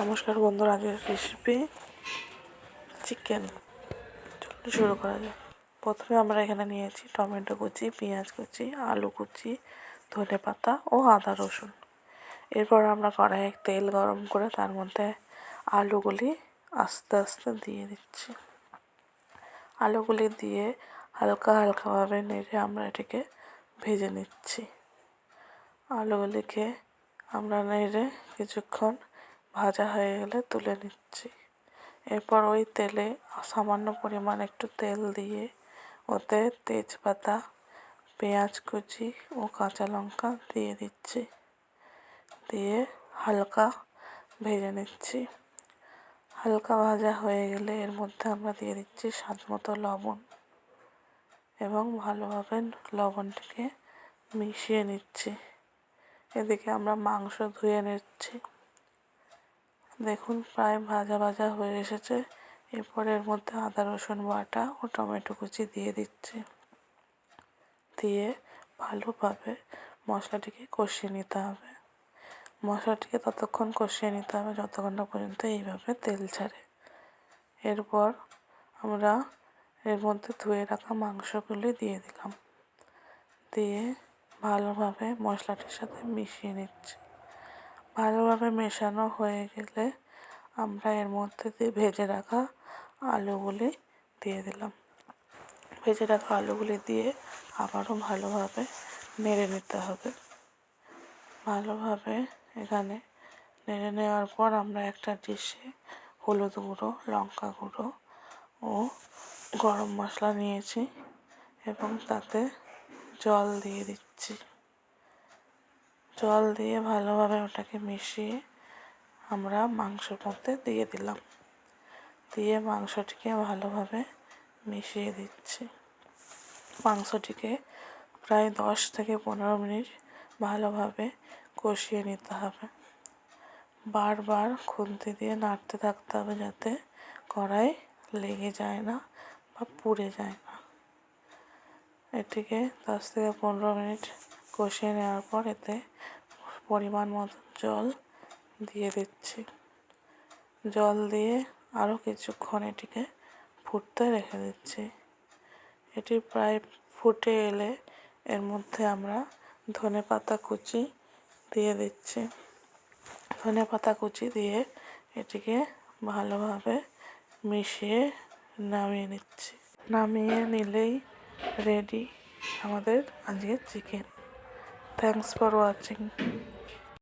নমস্কার বন্ধুরা, আজকের রেসিপি চিকেন। চলুন শুরু করা যাক। প্রথমে আমরা এখানে নিয়েছি টমেটো কুচি, পেঁয়াজ কুচি, আলু কুচি, ধনেপাতা ও আদা রসুন। এরপর আমরা কড়াইয়ে তেল গরম করে তার মধ্যে আলুগুলি আস্তে আস্তে দিয়ে দিচ্ছি। আলুগুলি দিয়ে হালকাভাবে নেড়ে আমরা এটিকে ভেজে নিচ্ছি। আলুগুলিকে আমরা নেড়ে কিছুক্ষণ ভাজা হয়ে গেলে তুলে নিচ্ছি। এরপর ওই তেলে সামান্য পরিমাণ একটু তেল দিয়ে ওতে তেজপাতা, পেঁয়াজ কুচি ও কাঁচা লঙ্কা দিয়ে দিচ্ছি। দিয়ে হালকা ভেজে নিচ্ছি। হালকা ভাজা হয়ে গেলে এর মধ্যে আমরা দিয়ে দিচ্ছি স্বাদ মতো লবণ এবং ভালোভাবে লবণটিকে মিশিয়ে নিচ্ছি। এদিকে আমরা মাংস ধুয়ে নিচ্ছি। দেখুন প্রায় ভাজা হয়ে এসেছে। এরপর এর মধ্যে আদা রসুন বাটা ও টমেটো কুচি দিয়ে দিচ্ছি। দিয়ে ভালোভাবে মশলাটিকে কষিয়ে নিতে হবে। মশলাটিকে ততক্ষণ কষিয়ে নিতে হবে যতক্ষণ না পর্যন্ত এইভাবে তেল ছাড়ে। এরপর আমরা এর মধ্যে ধুয়ে রাখা মাংসগুলি দিয়ে দিলাম। দিয়ে ভালোভাবে মশলাটির সাথে মিশিয়ে নিচ্ছি। ভালোভাবে মেশানো হয়ে গেলে আমরা এর মধ্যে দিয়ে ভেজে রাখা আলুগুলি দিয়ে দিলাম। ভেজে রাখা আলুগুলি দিয়ে আবারও ভালোভাবে নেড়ে নিতে হবে। ভালোভাবে এখানে নেড়ে নেওয়ার পর আমরা একটা ডিশে হলুদ গুঁড়ো, লঙ্কা গুঁড়ো ও গরম মশলা নিয়েছি এবং তাতে জল দিয়ে দিচ্ছি। জল দিয়ে ভালোভাবে ওটাকে মিশিয়ে আমরা মাংসের মধ্যে দিয়ে দিলাম। দিয়ে মাংসটিকে ভালোভাবে মিশিয়ে দিচ্ছি। মাংসটিকে প্রায় 10 থেকে 15 মিনিট ভালোভাবে কষিয়ে নিতে হবে। বারবার খুন্তি দিয়ে নাড়তে থাকতে হবে যাতে কড়াই লেগে যায় না বা পুড়ে যায় না। এটিকে 10 থেকে 15 মিনিট কষিয়ে নেওয়ার পর এতে পরিমাণ মতো জল দিয়ে দিচ্ছি। জল দিয়ে আরও কিছুক্ষণ এটিকে ফুটতে রেখে দিচ্ছি। এটি প্রায় ফুটে এলে এর মধ্যে আমরা ধনেপাতা কুচি দিয়ে দিচ্ছি। ধনেপাতা কুচি দিয়ে এটিকে ভালোভাবে মিশিয়ে নামিয়ে নিচ্ছি। নামিয়ে নিলেই রেডি আমাদের আজকের চিকেন। Thanks for watching.